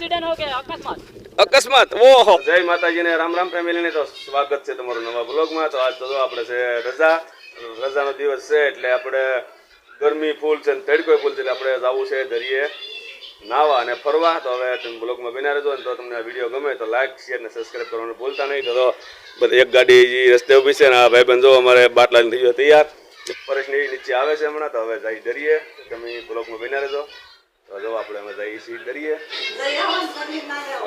Accident हो गया अकस्मात અકસ્માત ઓહો જય માતાજીને રામ રામ ફેમિલીને તો સ્વાગત છે તમારું નવા બ્લોગમાં તો આજ તો આપણે છે રજાનો દિવસ છે એટલે આપણે ગરમી ફૂલ છે ને તડકો ફૂલ છે એટલે આપણે જવું છે દરિયે નાવા અને ફરવા તો હવે તમે બ્લોગમાં બના રહેજો ને તો તમને આ વિડીયો ગમે તો લાઈક શેર ને સબસ્ક્રાઈબ કરવાનું ભૂલતા નહીં તો બધી એક ગાડી રસ્તે ઊભી છે ને આ ભાઈબંધ જો અમારે બાટલા થઈ ગયો તૈયાર પરેશની નીચે આવે છે હમણાં તો હવે જઈ દરિયે તમે બ્લોગમાં બના રહેજો તો જો આપણે અમે જઈએ છીએ દરિયે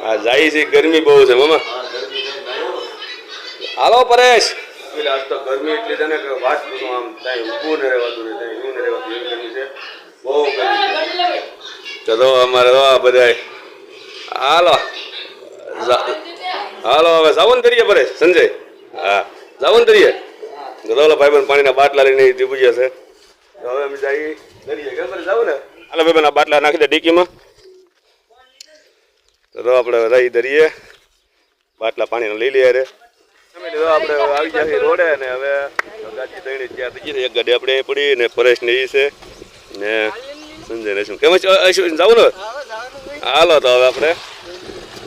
હા જઈએ છીએ ગરમી બહુ છે મામા હાલો પરેશ એટલે આજ તો ગરમી એટલી છે ને કે વાત પૂછું આમ ત્યાં ઊભું ને રહેવાતું નહીં ત્યાં ઊભું ને રહેવાતું એવી ગરમી છે બહુ ગરમી છે તો અમારે તો આ બધા હાલો હાલો હવે જાવ ને દરિયે પરેશ સંજય હા જાવ ને દરિયે ગદોલા ભાઈબંધ પાણીના બાટલા લઈને દીપુજ્યા છે તો હવે અમે જઈએ દરિયે કેમ પરેશ જાવ ને હાલો ભાઈબંધ આ બાટલા નાખી દે ડીકીમાં તો આપણે જઈ દરિયે બાટલા પાણીના લઈ લઈએ રે આપણે આવી જાય રોડે ને હવે ગાડી દઈને ત્યાં થઈ ગઈ એક ગાડી આપણે પડી ને પરેશ ને એ છે ને સંજય ને શું કેમ જાવ ને હાલો તો હવે આપણે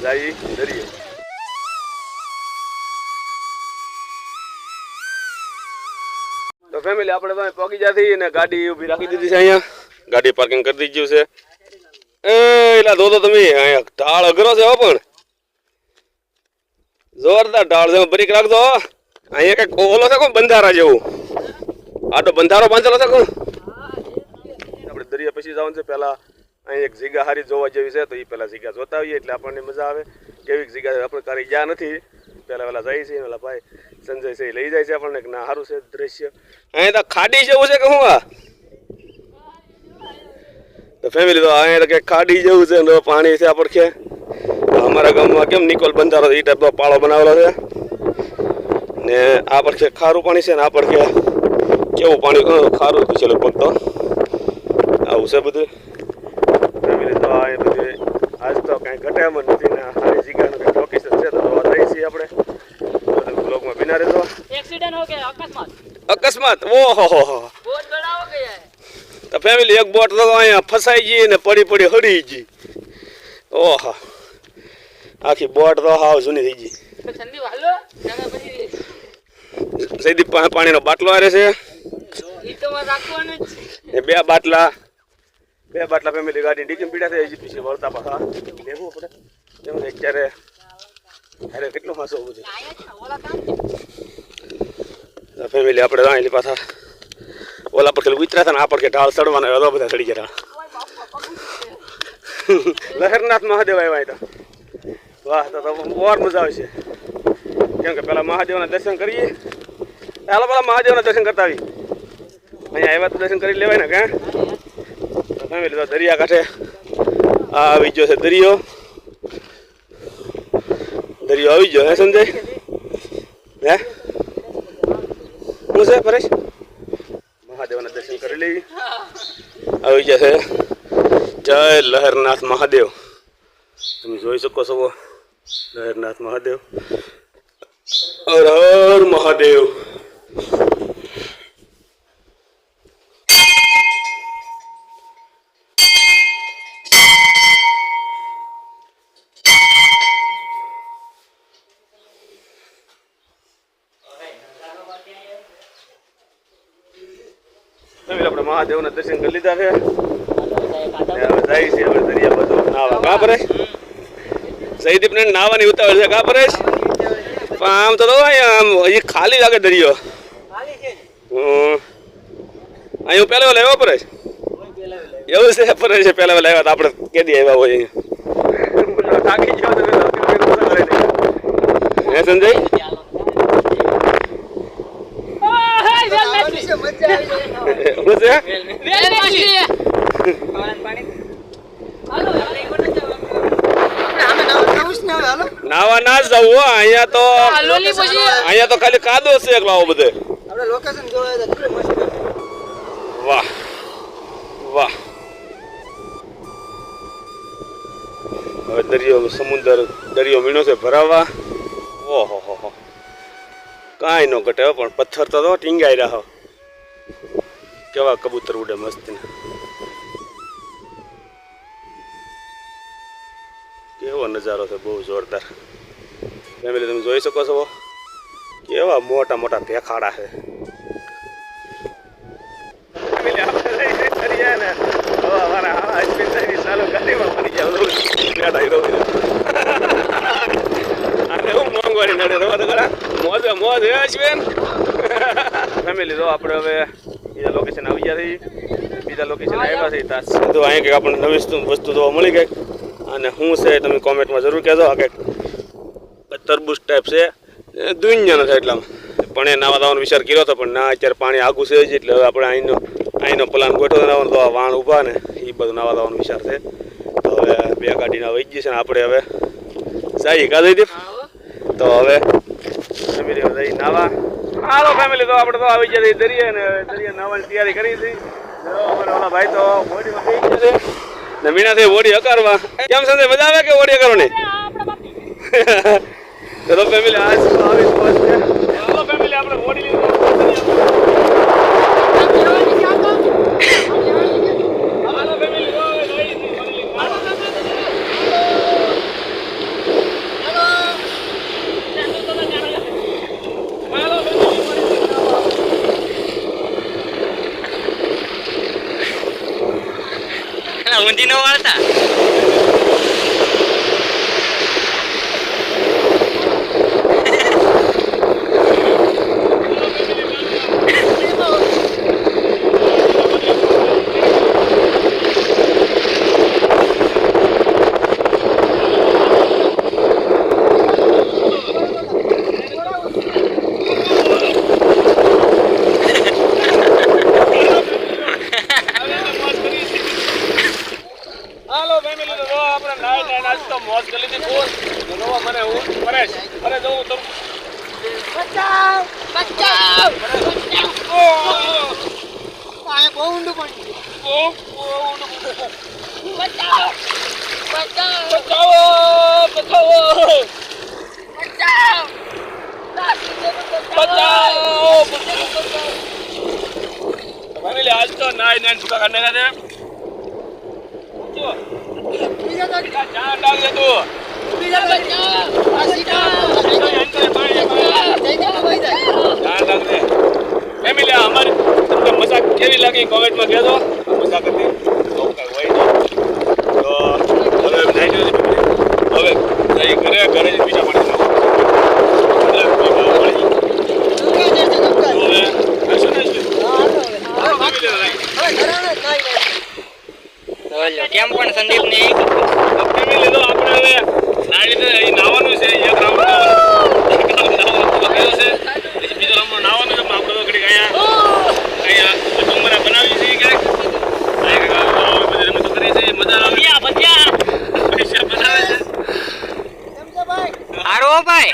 જઈએ દરિયે તો ફેમિલી આપણે તમે પહોંચી જતી ને ગાડી ઊભી રાખી દીધી છે અહીંયા ગાડી પાર્કિંગ કરી દીધું છે એલા દો તમે અહીંયા ઢાળ અઘરો છે હો પણ જોરદાર ઢાળ છે બ્રેક રાખજો અહીંયા કઈક ઓલો છે કોણ બંધારા જેવું આટો બંધારો બાંધેલો છે કોણ આપણે દરિયા પછી જવાનું છે પહેલા અહીં એક જગ્યા સારી જોવા જેવી છે તો એ પહેલા જગ્યા જોતા આવીએ એટલે આપણને મજા આવે કેવી જગ્યા આપણે તારી ગયા નથી પહેલા પહેલા જઈએ છીએ પેલા ભાઈ સંજય છે એ લઈ જાય છે આપણને ના સારું છે દ્રશ્ય અહીંયા તો ખાડી જેવું છે કે શું આ તો ફેમિલી તો અહીંયા તો કંઈક ખાડી જેવું છે ને પાણી છે આપણે કે અમારા ગામમાં કેમ નિકોલ બંધારો એ ટાઈપનો પાળો બનાવેલો છે ને આ પડખે ખારું પાણી છે ને આ પડખે કેવું પાણી ખારું છે લગભગ તો આવું છે બધું ફેમિલી તો આ બધું આજ તો કાંઈ ઘટે એમ જ નથી ને સારી જગ્યાનું કંઈક લોકેશન છે તો જઈએ છીએ આપણે બ્લોગમાં બિના રહેજો एक्सीडेंट हो गया अकस्मात અકસ્માત ઓહો बहुत बड़ा हो गया है તો ફેમિલી એક બોટ તો અહીંયા ફસાઈ ગઈ ને પડી હળી ગઈ ઓહો આખી બોટ તો હાવ જૂની થઈ ગઈ સંદીપ હાલો જગા પછી સૈદીપ પાણીનો બાટલો આરે છે ઈ તો માં રાખવાનું જ એ બે બાટલા ફેમિલી ગાડી ડીકીમ પીડા થઈ હજી પીછી વળતા પાછા લેવું પડે એમ અત્યારે અરે કેટલું હાસો ઉભું છે ફેમિલી આપણે આવેલી પાછા ઓલા પર ઉતર્યા હતા ને આ પર કે ઢાળ ચડવાના હતા બધા ચડી ગયા લહેરનાથ મહાદેવ આવ્યા હતા વાહ તો ઓર મજા આવશે કેમ કે પેલા મહાદેવના દર્શન કરીએ ચાલો પેલા મહાદેવના દર્શન કરતા આવી અહીંયા આવ્યા તો દર્શન કરી લેવાય ને ક્યાં ફેમિલી તો દરિયા કાંઠે આ આવી ગયો છે દરિયો આવી ગયો હે સંજય હે શું છે પરેશ મહાદેવના દર્શન કરી લઈ આવી જશે જય લહેરનાથ મહાદેવ તમે જોઈ શકો છો લહેરનાથ મહાદેવ હર હર મહાદેવ આપણે મહાદેવના દર્શન કરી લીધા છે હવે જાય છે હવે દરિયા બધું નાવા કા પરેશ જયદીપ ને નાવાની ઉતાવળ છે કા પરેશ પણ આમ તો આમ એ ખાલી લાગે દરિયો અહીં પેલા લાવ્યો પરેશ એવું છે પરેશ પેલા લાવ્યા તો આપણે કેદી આવ્યા હોય અહીંયા થાકી ગયો હે સંજય નાવા ના જ જવું અહીંયા તો ખાલી કાદો છે એકલો આવો બધે વાહ વાહ હવે દરિયો મીણો છે ભરાવા ઓહો હો કાંઈ ન ઘટે પણ પથ્થર તો ટીંગાઈ રહ્યા કેવા કબૂતર ઉડે મસ્ત કેવો નજારો છે, બહુ જોરદાર. ફેમિલી તમે જોઈ શકો છો કેવા મોટા મોટા ભેખાડા છે. ફેમિલી આપણે લઈ કરીએ ને તો અમારા હારા અશ્વિનભાઈની ચાલુ ગાડીમાં પડી ગયા બેઠા રહ્યો અને હું મોંઘવારી નડે રવા તો ખરા મોજ મોજ હે અશ્વિન. ફેમિલી જો આપણે હવે બીજા લોકેશન આવી ગયા છીએ. બીજા લોકેશન આવ્યા છે ત્યાં સીધું અહીં કંઈક આપણને નવી વસ્તુ જોવા મળી ગઈ. અને શું છે તમે કોમેન્ટમાં જરૂર કહેજો. આ કંઈક તરબૂચ ટાઈપ છે, દુનિયાનો છે એટલામાં. પણ એ નાવા દાવાનો વિચાર કર્યો હતો પણ ના, અત્યારે પાણી આગું છે જ એટલે હવે આપણે અહીંનો પ્લાન ગોઠવો નાવાનો. તો વાણ ઊભા ને એ બધું નાવા દાવાનો વિચાર છે. તો હવે બે ગાડીના વહી ગઈ છે ને આપણે હવે જઈએ કાઢી દે. તો હવે ફેમિલી જઈ નાવા. હાલો ફેમિલી તો આપણે તો આવી ગયા દરિયે ને દરિયા નાવાની તૈયારી કરી હતી. ઓલા ભાઈ તો બોડીમાં થઈ ગયા છે ને મીનાથી બોડી હકારવા. કેમ સંજય મજા આવે કે બોડી હકારવાની? ચલો ફેમિલી આજ તો આવી છે. ચલો ફેમિલી આપણે બોડી લીધું. હાલો ફેમિલી જો હવે ગઈ છે બોડી લીધું. ઊંધી નો વાળતા મોજ કરી લીધી ફૂલ. મને હું પરેશ અરે જવું તો બચાવ બચાવ આ બહુ ઊંડું પડી બચાવ બચાવ બચાવો બચાવો બચાવો. ફેમિલી આજ તો નાઈ નાઈ ભૂકા કાઢને છે. ચાર ડાલ દે તું. ફેમિલી અમારી તમને મજાક કેવી લાગી કોમેન્ટમાં કહેજો. મજાક હતી તો કઈ હોય નહીં. તો હવે નાઈ હવે જઈ ઘરે જ બીજા પાણી કેમ પણ સંદીપ ને ફેમિલી તો આપણે હવે નાઈ નાવાનું છે. એક રાઉન્ડ નાવાનું છે, બીજો રાઉન્ડ નાવાનું છે. આપણે તો ઘડીક અહીંયા ડુંગરા બનાવી છે ક્યાંક બધી રમતો કરી છે. મજા આવે પૈસા બનાવે છે. હારો ભાઈ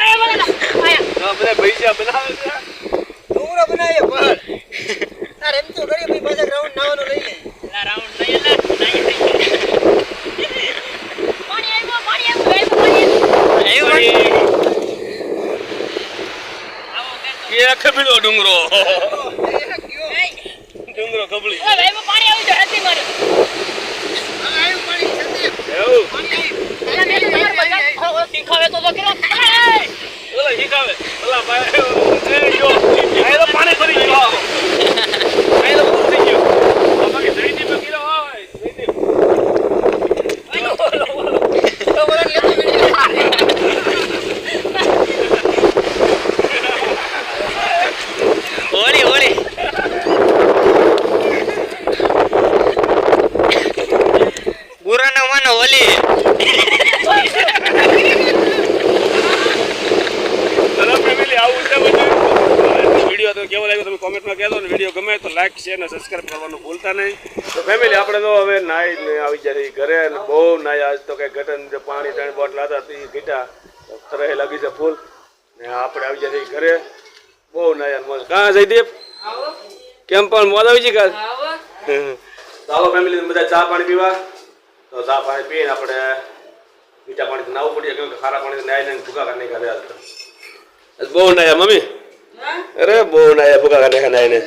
બધા પૈસા બનાવે છે. ડુંગરા બનાવીએ પણ તાર એમ તો કરીએ ભાઈ પાછા ગ્રાઉન્ડ નાવાનો લઈ લે. રાઉન્ડ નહીં ખબીલો ડુંગરો ડુંગરો ખબલી પાણી આવી જાય હતી મારી આવ્યું પાણી સંદીપ એવું શીખાવે તો કેટલો ઓલા શીખાવે ઓલા ભાઈ એ તો પાણી ભરી ગયો. આ તો પૂર થઈ ગયો. બાકી જઈદી બકીરો હોય જઈદી તો બોલા લેતો વિડિયો ઓળી ઓળી બુરા ના માનો ઓલી. ચલો ફેમિલી આવું છે બધું. વિડીયો તો કેવો લાગ્યો તમે કોમેન્ટમાં કહેજો ને વિડીયો ગમે તો લાઈક શેર અને સબસ્ક્રાઇબ કરવાનું ભૂલતા નહીં. તો ફેમિલી આપણે તો હવે નાઈ આવી જાય ઘરે અને બહુ નાઈ. આજ તો કંઈ ઘટન પાણી 3 બોટલ હતા તે ઘીટા તરહે લાગી છે ફૂલ ને આપણે આવી જાય ઘરે બહુ નાયા મોજ. કાં જયદીપ કેમ પણ મોજ આવી છે કાલ? ચાલો ફેમિલી બધા ચા પાણી પીવા. તો ચા પાણી પીને આપણે મીઠા પાણીથી નાવું પડીએ કેમ કે ખારા પાણીથી નાઈ નાઈને ભૂકા કાઢી ઘરે આજ બહુ નાયા મમ્મી. અરે બહુ નાયા ભૂકા કાઢી નાઈને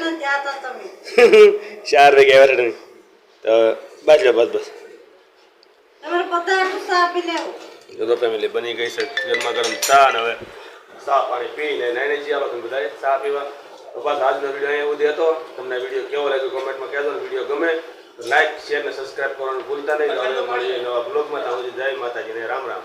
4 વાગે આવ્યા તો બસ બસ બસ તમારે પતા ચા પી લેવું જો તો ફેમિલી બની ગઈ છે ગરમા ગરમ ચા અને હવે ચા પાણી પીને નાઈને જઈએ આપણે બધા ચા પીવા. તો બસ આજનો વિડીયો અહીંયા સુધી હતો. તમને વિડીયો કેવો લાગ્યો કોમેન્ટમાં કહેજો. વિડીયો ગમે લાઈક શેર ને સબસ્ક્રાઈબ કરવાનું ભૂલતા નહીં. હવે મળીએ નવા બ્લોગમાં. ત્યાં સુધી જય માતાજી ને રામ રામ.